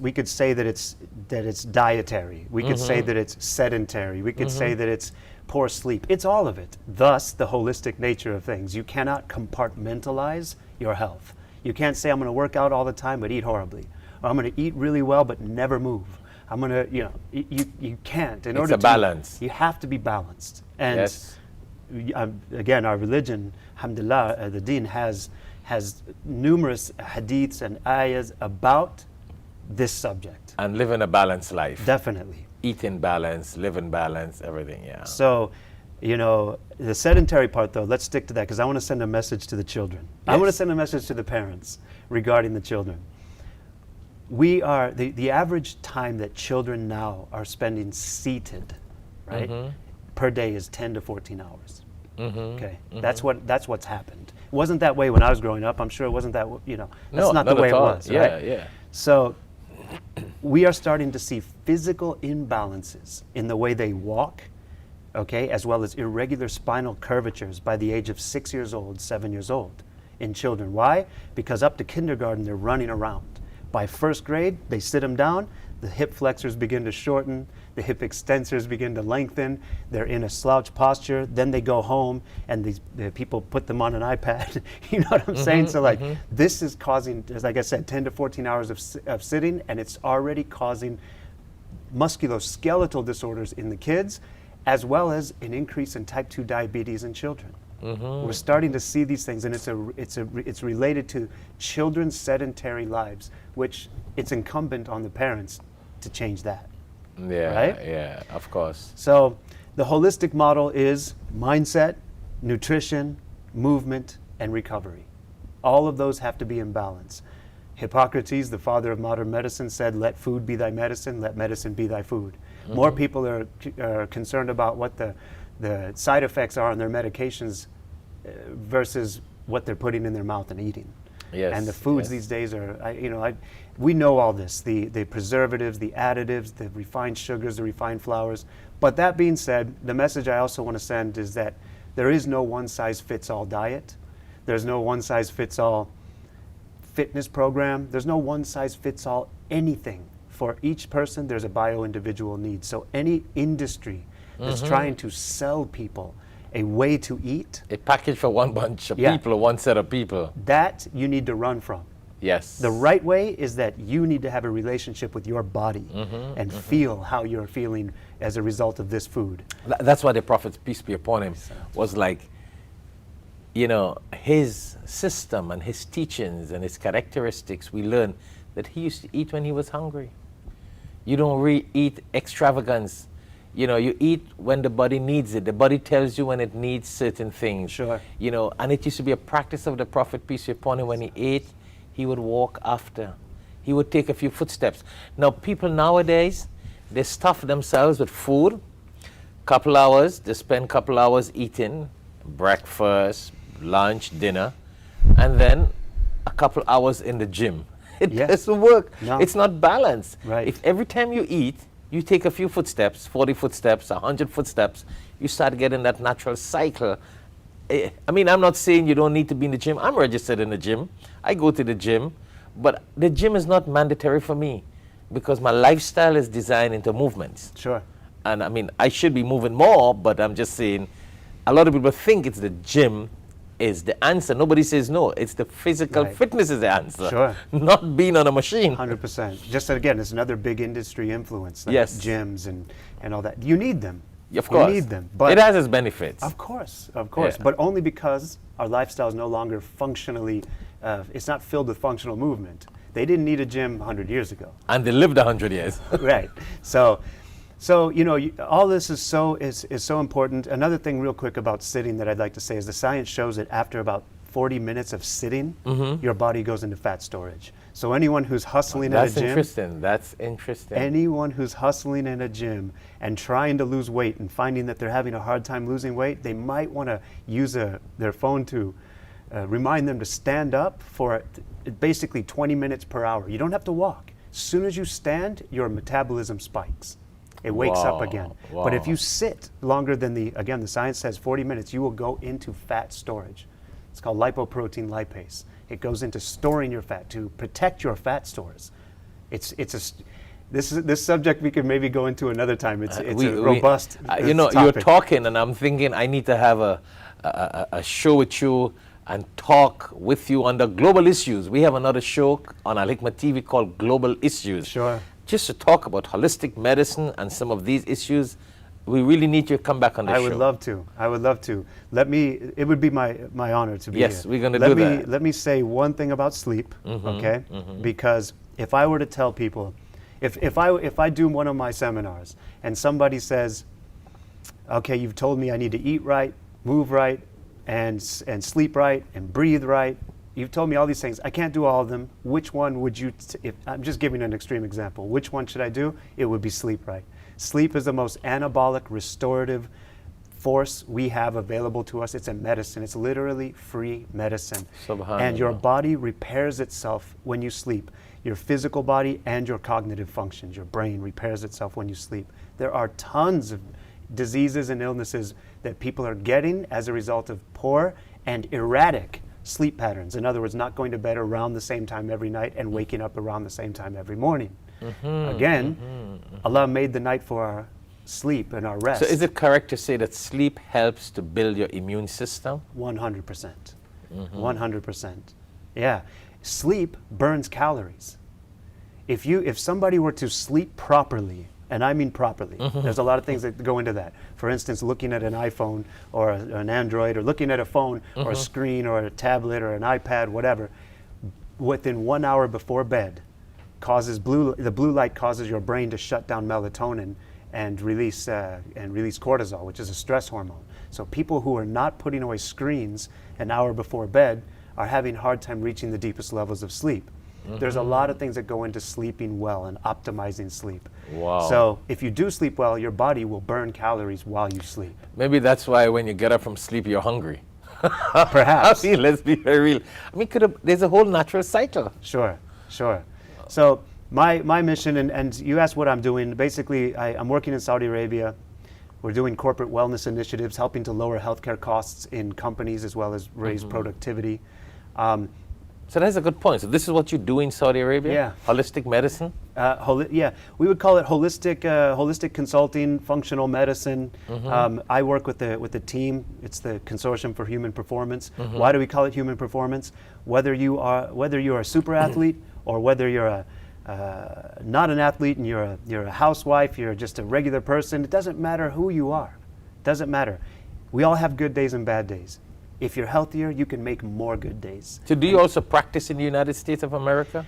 we could say that it's dietary. We could say that it's sedentary. We could say that it's poor sleep. It's all of it. Thus, the holistic nature of things. You cannot compartmentalize your health. You can't say I'm going to work out all the time but eat horribly. Or I'm going to eat really well but never move. I'm going to, you can't. It's a balance. You have to be balanced. And Yes. again, our religion, alhamdulillah, the deen has numerous hadiths and ayahs about this subject. And live in a balanced life. Definitely. Eat in balance, live in balance, everything, yeah. So, the sedentary part though, let's stick to that, because I want to send a message to the children. I want to Yes. send a message to the parents regarding the children. We are, the average time that children now are spending seated, right, per day is 10 to 14 hours. Okay, that's what's happened. It wasn't that way when I was growing up. I'm sure it wasn't that, that's No, not the not way at it all. was, right? Yeah. So we are starting to see physical imbalances in the way they walk, okay, as well as irregular spinal curvatures by the age of 6 years old, 7 years old in children. Why? Because up to kindergarten, they're running around. By first grade, they sit them down, the hip flexors begin to shorten, the hip extensors begin to lengthen, they're in a slouch posture, then they go home and the people put them on an iPad, you know what I'm saying? So this is causing, as like I said, 10 to 14 hours of sitting, and it's already causing musculoskeletal disorders in the kids, as well as an increase in type 2 diabetes in children. We're starting to see these things, and it's related to children's sedentary lives, which it's incumbent on the parents to change that. Yeah, right? yeah, of course. So the holistic model is mindset, nutrition, movement, and recovery. All of those have to be in balance. Hippocrates, the father of modern medicine, said, "Let food be thy medicine, let medicine be thy food." More people are concerned about what the side effects are on their medications versus what they're putting in their mouth and eating. Yes, and the foods these days are, we know all this, the preservatives, the additives, the refined sugars, the refined flours. But that being said, the message I also want to send is that there is no one-size-fits-all diet. There's no one-size-fits-all fitness program. There's no one-size-fits-all anything. For each person, there's a bio-individual need. So any industry that's trying to sell people a way to eat, a package for one bunch of people or one set of people, that you need to run from. Yes. The right way is that you need to have a relationship with your body and feel how you're feeling as a result of this food. That's why the Prophet, peace be upon him, was like, his system and his teachings and his characteristics, we learn that he used to eat when he was hungry. You don't eat extravagance. You eat when the body needs it. The body tells you when it needs certain things. Sure. And it used to be a practice of the Prophet, peace be upon him, when he ate, he would walk after. He would take a few footsteps. Now, people nowadays, they stuff themselves with food, couple hours, they spend couple hours eating, breakfast, lunch, dinner, and then a couple hours in the gym. It doesn't work. No. It's not balanced. Right. If every time you eat, you take a few footsteps, 40 footsteps, 100 footsteps, you start getting that natural cycle. I'm not saying you don't need to be in the gym. I'm registered in the gym. I go to the gym, but the gym is not mandatory for me because my lifestyle is designed into movements. Sure. And I should be moving more, but I'm just saying, a lot of people think it's the gym is the answer. Nobody says no. It's the physical fitness is the answer. Sure. Not being on a machine. 100%. Just again, it's another big industry influence. Like gyms and all that. You need them. Of course. You need them. But it has its benefits. Of course. Yeah. But only because our lifestyle is no longer functionally, it's not filled with functional movement. They didn't need a gym 100 years ago. And they lived 100 years. Right. So all this is so important. Another thing real quick about sitting that I'd like to say is the science shows that after about 40 minutes of sitting, your body goes into fat storage. So anyone who's hustling at a gym. That's interesting. Anyone who's hustling in a gym and trying to lose weight and finding that they're having a hard time losing weight, they might want to use their phone to remind them to stand up for basically 20 minutes per hour. You don't have to walk. As soon as you stand, your metabolism spikes. It wakes up again. But if you sit longer than the science says 40 minutes, you will go into fat storage. It's called lipoprotein lipase. It goes into storing your fat to protect your fat stores. This subject we could maybe go into another time. It's a robust topic. You're talking and I'm thinking I need to have a show with you and talk with you on the global issues. We have another show on Al Hikmat TV called Global Issues. Sure. Just to talk about holistic medicine and some of these issues. We really need you to come back on the show. I would love to. It would be my honor to be here. Yes, we're going to do that. Let me say one thing about sleep, okay? Because if I were to tell people, if I do one of my seminars and somebody says, okay, you've told me I need to eat right, move right, and sleep right, and breathe right, you've told me all these things, I can't do all of them, which one would you, I'm just giving an extreme example, which one should I do? It would be sleep right. Sleep is the most anabolic, restorative force we have available to us. It's a medicine. It's literally free medicine. And your body repairs itself when you sleep. Your physical body and your cognitive functions. Your brain repairs itself when you sleep. There are tons of diseases and illnesses that people are getting as a result of poor and erratic sleep patterns. In other words, not going to bed around the same time every night and waking up around the same time every morning. Allah made the night for our sleep and our rest. So is it correct to say that sleep helps to build your immune system? 100%. 100%. Yeah. Sleep burns calories. If somebody were to sleep properly And I mean properly. There's a lot of things that go into that. For instance, looking at an iPhone or an Android, or looking at a phone or a screen or a tablet or an iPad, whatever, within 1 hour before bed, the blue light causes your brain to shut down melatonin and release cortisol, which is a stress hormone. So people who are not putting away screens an hour before bed are having a hard time reaching the deepest levels of sleep. There's a lot of things that go into sleeping well and optimizing sleep. Wow. So if you do sleep well, your body will burn calories while you sleep. Maybe that's why when you get up from sleep, you're hungry. Perhaps. I mean, let's be very real. I mean, there's a whole natural cycle. Sure. So my mission, and you asked what I'm doing, basically I'm working in Saudi Arabia. We're doing corporate wellness initiatives, helping to lower healthcare costs in companies as well as raise productivity. So that's a good point. So this is what you do in Saudi Arabia? Yeah. Holistic medicine? Yeah, we would call it holistic consulting, functional medicine. I work with the team. It's the Consortium for Human Performance. Why do we call it human performance? Whether you are a super athlete or whether you're not an athlete and you're a housewife, you're just a regular person, it doesn't matter who you are. It doesn't matter. We all have good days and bad days. If you're healthier, you can make more good days. So do you also practice in the United States of America?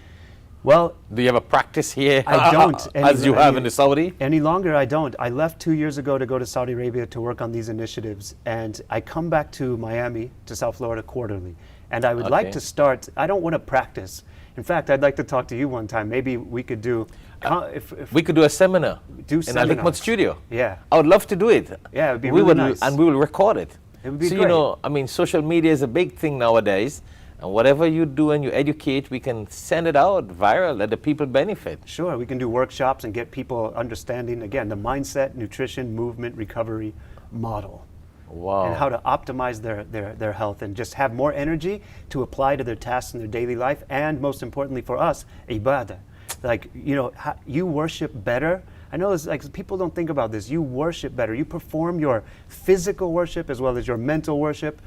Well, do you have a practice here? I don't. As you have in the Saudi? Any longer, I don't. I left 2 years ago to go to Saudi Arabia to work on these initiatives, and I come back to Miami, to South Florida quarterly. And I would like to start, I don't want to practice. In fact, I'd like to talk to you one time. Maybe we could do, if we could do a seminar in our Hikmat studio. Yeah. I would love to do it. Yeah, it would be really nice. And we will record it. It would be so, great. you know, I mean, social media is a big thing nowadays. And whatever you do and you educate, we can send it out viral, let the people benefit. Sure, we can do workshops and get people understanding, again, the mindset, nutrition, movement, recovery model. Wow. And how to optimize their health and just have more energy to apply to their tasks in their daily life. And most importantly for us, ibadah. Like, you know, you worship better. I know it's like people don't think about this. You worship better. You perform your physical worship as well as your mental worship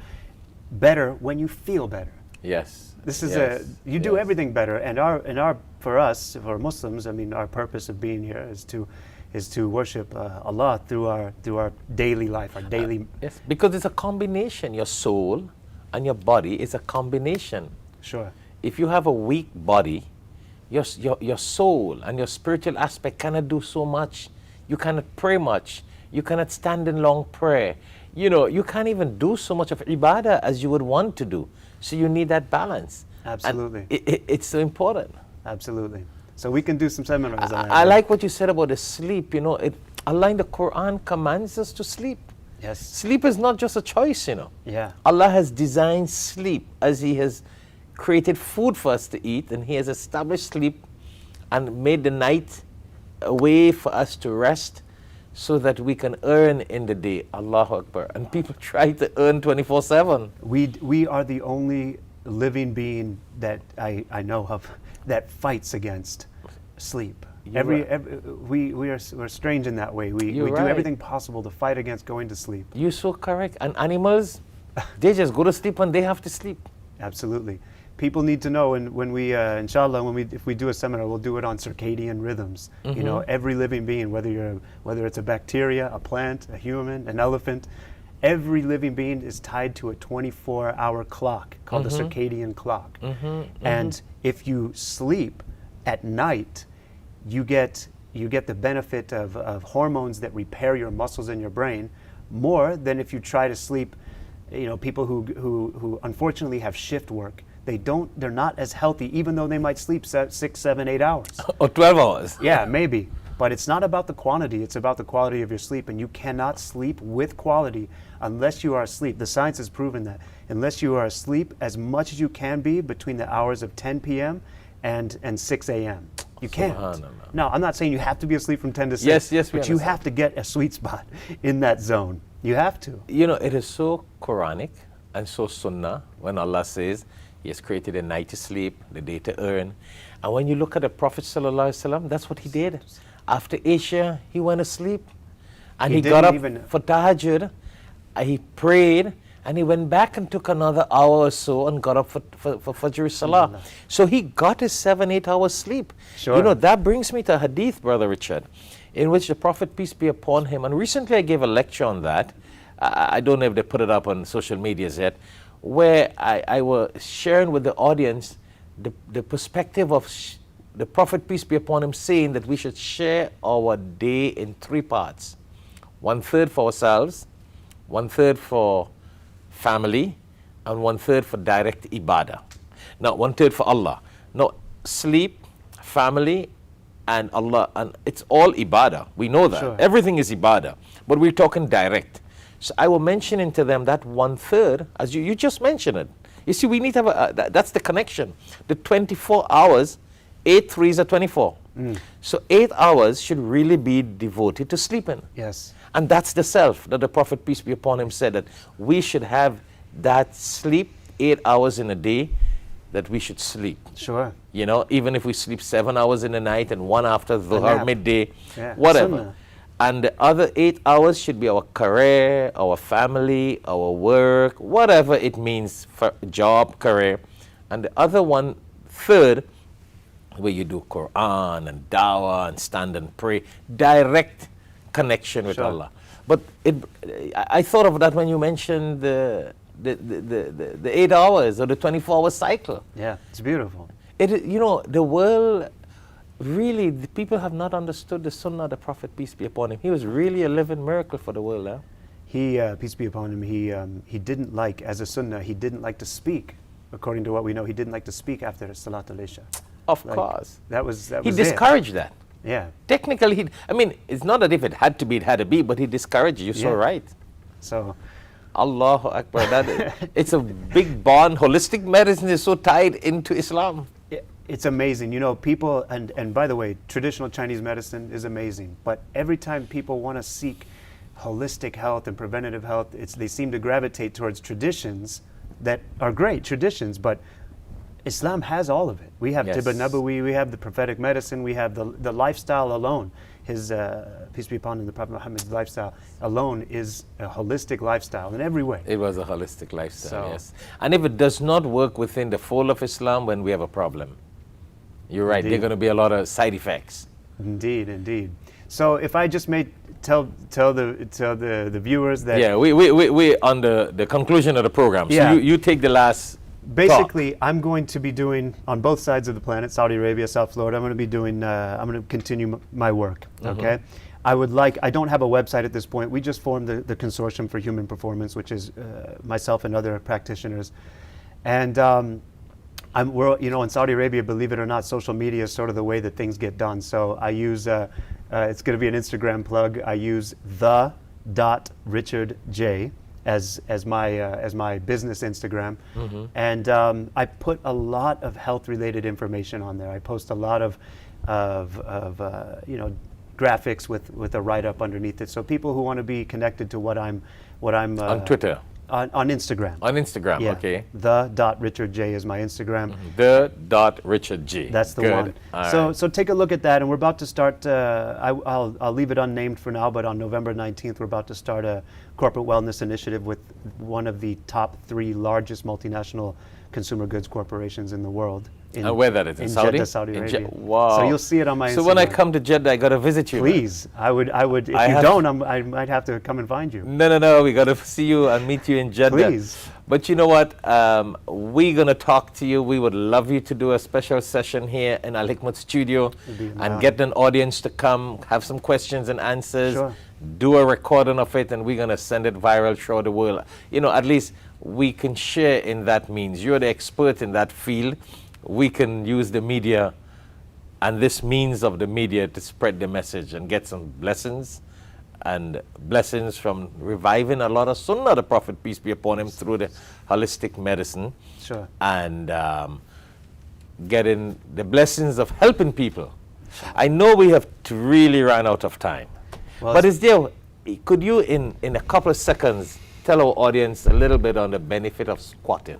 better when you feel better. Yes. This is you do everything better. And for us, for Muslims, I mean, our purpose of being here is to worship Allah through our daily life, our daily. Yes, because it's a combination. Your soul and your body is a combination. Sure. If you have a weak body, your soul and your spiritual aspect cannot do so much. You cannot pray much. You cannot stand in long prayer. You know, you can't even do so much of ibadah as you would want to do. So you need that balance. Absolutely. And it's so important. Absolutely. So we can do some seminars on that. I like what you said about the sleep. You know, Allah in the Quran commands us to sleep. Yes. Sleep is not just a choice, you know. Yeah. Allah has designed sleep as He has created food for us to eat, and He has established sleep and made the night a way for us to rest so that we can earn in the day. Allahu Akbar. And people try to earn 24/7. We are the only living being that I know of that fights against sleep. We're strange in that way. We do everything possible to fight against going to sleep. You're so correct. And animals, they just go to sleep when they have to sleep. Absolutely. People need to know, and when we, inshallah, if we do a seminar, we'll do it on circadian rhythms. You know, every living being, whether it's a bacteria, a plant, a human, an elephant, every living being is tied to a 24-hour clock called the circadian clock. And if you sleep at night, you get the benefit of hormones that repair your muscles in your brain more than if you try to sleep. You know, people who unfortunately have shift work, they're not as healthy, even though they might sleep 6, 7, 8 hours. Or 12 hours. Yeah, maybe. But it's not about the quantity, it's about the quality of your sleep. And you cannot sleep with quality unless you are asleep. The science has proven that. Unless you are asleep as much as you can be between the hours of 10 p.m. and 6 a.m. You can't. No, I'm not saying you have to be asleep from 10 to 6. Yes, but you have to get a sweet spot in that zone. You have to. You know, it is so Quranic and so Sunnah when Allah says He has created a night to sleep, the day to earn. And when you look at the Prophet ﷺ, that's what he did. After Isha, he went to sleep. And he got up for tahajjud, he prayed, and he went back and took another hour or so and got up for Fajr Salah. So he got his 7-8 hours sleep. Sure. You know, that brings me to a hadith, Brother Richard. in which the Prophet, peace be upon him, and recently I gave a lecture on that. I don't know if they put it up on social medias yet, where I was sharing with the audience the perspective of the Prophet, peace be upon him, saying that we should share our day in 3 parts. 1/3 for ourselves, 1/3 for family, and 1/3 for direct ibadah. Now, 1/3 for Allah. Now, sleep, family, and Allah, and it's all ibadah. We know that. Sure. Everything is ibadah. But we're talking direct. So I was mentioning to them that 1/3, as you just mentioned it. You see, we need to have that's the connection. The 24 hours, 8 3s are 24. So 8 hours should really be devoted to sleeping. Yes. And that's the self that the Prophet, peace be upon him, said that we should have that sleep 8 hours in a day, that we should sleep. Sure. You know, even if we sleep 7 hours in the night and 1 after Dhuhr, midday, Yeah. whatever. Sunnah. And the other 8 hours should be our career, our family, our work, whatever it means for job, career. And the other 1/3, where you do Quran and Dawah and stand and pray, direct connection with Sure. Allah. But I thought of that when you mentioned the 8 hours or the 24-hour cycle. Yeah, it's beautiful. You know, the world, really, the people have not understood the Sunnah of the Prophet, peace be upon him. He was really a living miracle for the world. Huh? He, peace be upon him, he didn't like, as a Sunnah, he didn't like to speak. According to what we know, he didn't like to speak after Salat al-Isha. Of course. That was He discouraged that. Yeah. Technically, I mean, it's not that if it had to be, it had to be, but he discouraged it. You're so right. So, Allahu Akbar. It's a big bond. Holistic medicine is so tied into Islam. it's amazing. You know, people, and by the way, traditional Chinese medicine is amazing, but every time people want to seek holistic health and preventative health, they seem to gravitate towards traditions that are great traditions, but Islam has all of it. We have Yes. Tibb Nabawi, we have the prophetic medicine, we have the lifestyle alone. His, peace be upon him, the Prophet Muhammad's lifestyle alone is a holistic lifestyle in every way. It was a holistic lifestyle, So- yes. And if it does not work within the fold of Islam, then we have a problem. You're right, there are Indeed. going to be a lot of side effects. Indeed, indeed. So if I just may tell the viewers that Yeah, we on the conclusion of the program. So Yeah. you take the last basically, I'm going to be doing on both sides of the planet, Saudi Arabia, South Florida. I'm going to be doing. I'm going to continue my work. Okay. I don't have a website at this point. We just formed the Consortium for Human Performance, which is myself and other practitioners, and we're in Saudi Arabia. Believe it or not, social media is sort of the way that things get done. So I use. It's going to be an Instagram plug. I use the.richardj as my business Instagram, and I put a lot of health related information on there. I post a lot of graphics with a write up underneath it. So people who want to be connected to what I'm on Twitter. On Instagram. On Instagram, Yeah. okay. The.richardj is my Instagram. The.richardj. That's the Good. one. All So take a look at that, and we're about to start. I'll leave it unnamed for now, but on November 19th, we're about to start a corporate wellness initiative with one of the top 3 largest multinational consumer goods corporations in the world. And where that is? In Saudi? Jeddah, Saudi In Arabia. wow. So you'll see it on my Instagram. So when I come to Jeddah, I got to visit you. man. Please, I would. If I you have- don't, I might have to come and find you. No. We got to see you and meet you in Jeddah. Please. But you know what? We're going to talk to you. We would love you to do a special session here in Al Hikmat studio be an and honor. get an audience to come, have some questions and answers, Sure. do a recording of it, and we're going to send it viral throughout the world. At least we can share in that means. You're the expert in that field. We can use the media and this means of the media to spread the message and get some blessings from reviving a lot of Sunnah of the Prophet, peace be upon him, through the holistic medicine. Sure. And getting the blessings of helping people. I know we have to really run out of time. Well, But could you in a couple of seconds tell our audience a little bit on the benefit of squatting?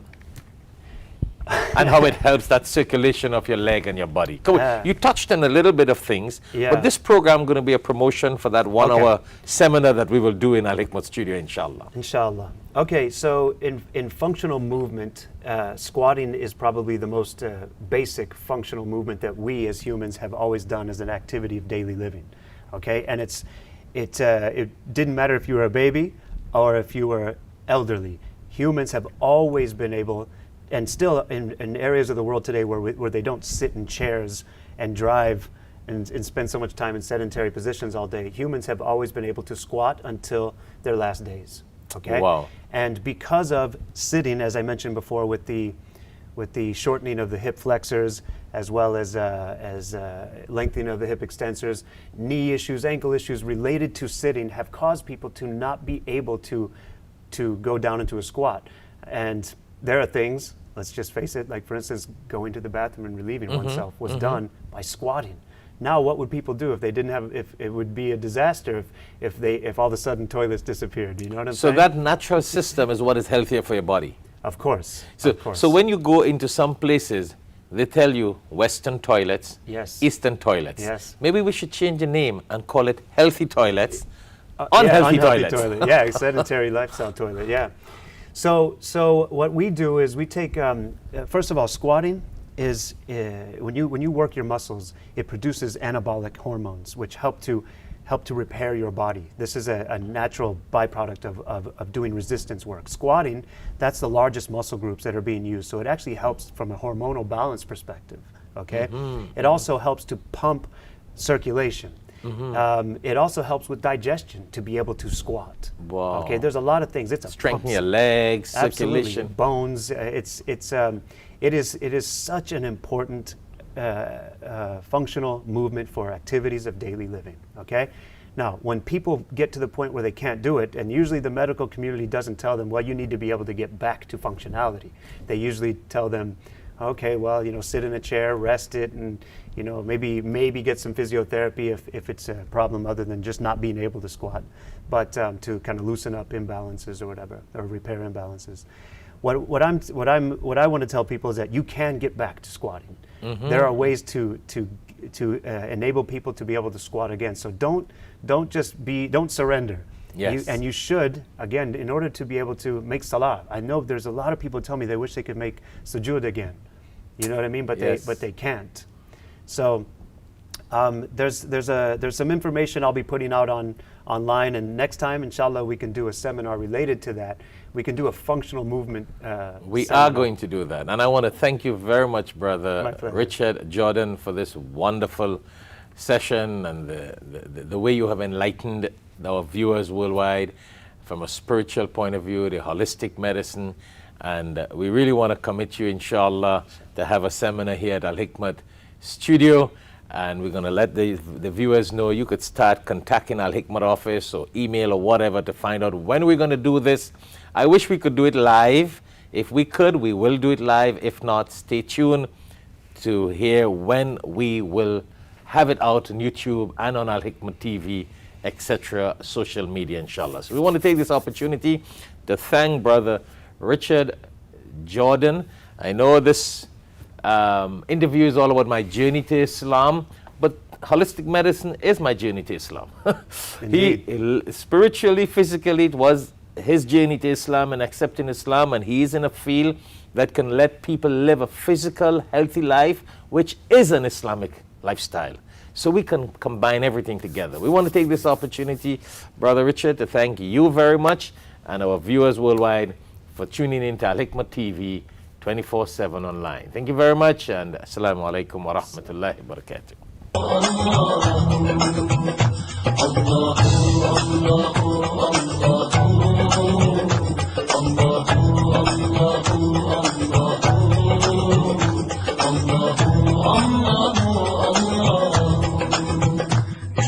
And how it helps that circulation of your leg and your body. You touched on a little bit of things, Yeah. but this program going to be a promotion for that 1 hour seminar that we will do in Al Hikmat studio, inshallah. Inshallah. Okay, so in functional movement, squatting is probably the most basic functional movement that we as humans have always done as an activity of daily living. okay? And it didn't matter if you were a baby or if you were elderly. Humans have always been able, and still in areas of the world today where they don't sit in chairs and drive and spend so much time in sedentary positions all day, humans have always been able to squat until their last days, okay? Wow. And because of sitting, as I mentioned before, with the shortening of the hip flexors, as well as lengthening of the hip extensors, knee issues, ankle issues related to sitting have caused people to not be able to go down into a squat. And there are things, let's just face it, like for instance, going to the bathroom and relieving oneself was done by squatting. Now, what would people do if they didn't have? If it would be a disaster if all of a sudden toilets disappeared. Do you know what I'm saying? So that natural system is what is healthier for your body. Of course. So when you go into some places, they tell you Western toilets, yes, Eastern toilets. Yes. Maybe we should change the name and call it healthy toilets, unhealthy toilets. Toilet. Yeah, sedentary lifestyle toilet. Yeah. So what we do is we take first of all, squatting is when you work your muscles, it produces anabolic hormones which help to repair your body. This is a natural byproduct of doing resistance work. Squatting, that's the largest muscle groups that are being used, so it actually helps from a hormonal balance perspective, okay? It also helps to pump circulation. It also helps with digestion to be able to squat. Wow. Okay, there's a lot of things. It's a strengthen your legs, absolutely. circulation, bones. It is such an important functional movement for activities of daily living, okay? Now, when people get to the point where they can't do it, and usually the medical community doesn't tell them, well, you need to be able to get back to functionality. They usually tell them, okay, well, sit in a chair, rest it, and, maybe get some physiotherapy if it's a problem other than just not being able to squat, but to kind of loosen up imbalances or whatever, or repair imbalances. What I want to tell people is that you can get back to squatting. There are ways to enable people to be able to squat again. So don't surrender. Yes. You should, again, in order to be able to make salah. I know there's a lot of people tell me they wish they could make sujood again. You know what I mean? But they can't. So there's some information I'll be putting out online, and next time, inshallah, we can do a seminar related to that. We can do a functional movement We seminar. are going to do that. And I want to thank you very much, Brother Richard Jordan, for this wonderful session and the way you have enlightened our viewers worldwide from a spiritual point of view, the holistic medicine. And we really want to commit you, inshallah, to have a seminar here at Al-Hikmat Studio. And we're going to let the viewers know you could start contacting Al-Hikmat office or email or whatever to find out when we're going to do this. I wish we could do it live. If we could, we will do it live. If not, stay tuned to hear when we will have it out on YouTube and on Al-Hikmat TV, etc., social media, inshallah. So we want to take this opportunity to thank Brother Richard Jordan. I know this interview is all about my journey to Islam, but holistic medicine is my journey to Islam. Spiritually, physically, it was his journey to Islam and accepting Islam, and he is in a field that can let people live a physical, healthy life, which is an Islamic lifestyle. So we can combine everything together. We want to take this opportunity, Brother Richard, to thank you very much and our viewers worldwide for tuning in to Al-Hikmat TV 24/7 online. Thank you very much, and Assalamu alaikum wa rahmatullahi wa barakatuh.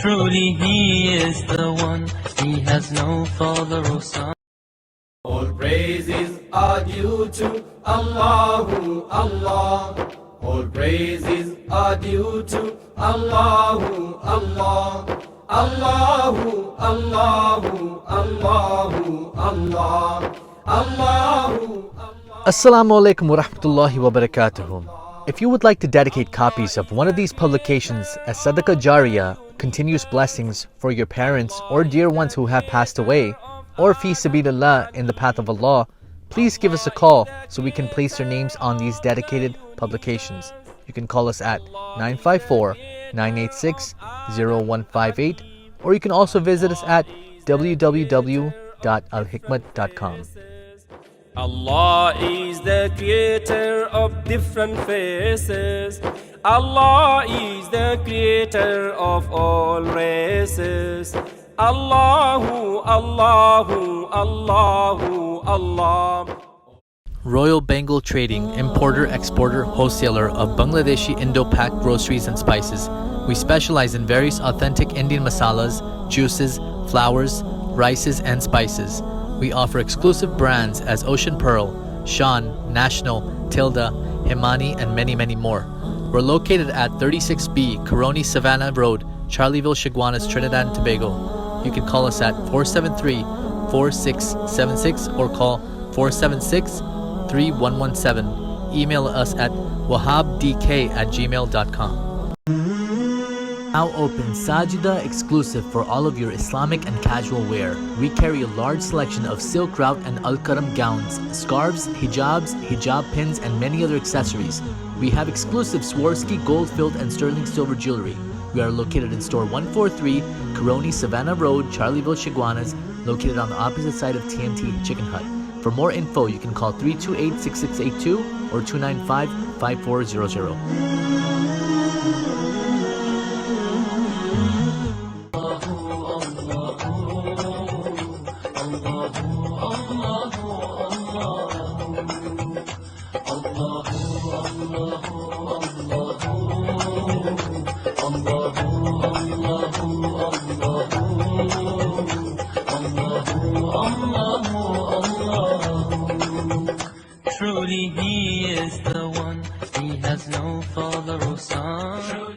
Truly he is the one, he has no father or son. All praises are due to Allahu Allah. All praises are due to Allahu Allah. Allahu Allahu Allahu Allah. Allahu. Assalamu alaikum wa rahmatullahi wa barakatuhu. If you would like to dedicate copies of one of these publications as Sadaqah Jariyah, continuous blessings for your parents or dear ones who have passed away, or fi sabilillah, in the path of Allah, please give us a call so we can place your names on these dedicated publications. You can call us at 954-986-0158 or you can also visit us at www.alhikmat.com. Allah is the creator of different faces. Allah is the creator of all races. Allahu, Allahu, Allahu, Allah. Royal Bengal Trading, importer, exporter, wholesaler of Bangladeshi Indo-Pak groceries and spices. We specialize in various authentic Indian masalas, juices, flours, rices, and spices. We offer exclusive brands as Ocean Pearl, Shan, National, Tilda, Himani, and many, many more. We're located at 36B Coroni Savannah Road, Charleville, Chaguanas, Trinidad and Tobago. You can call us at 473-4676 or call 476-3117. Email us at wahabdk@gmail.com. Now open Sajida exclusive for all of your Islamic and casual wear. We carry a large selection of silk route and al-karam gowns, scarves, hijabs, hijab pins, and many other accessories. We have exclusive Swarovski gold-filled and sterling silver jewelry. We are located in store 143, Coroni Savannah Road, Charleville, Chaguanas, located on the opposite side of TNT Chicken Hut. For more info, you can call 328-6682 or 295-5400. Truly he is the one, he has no father or son.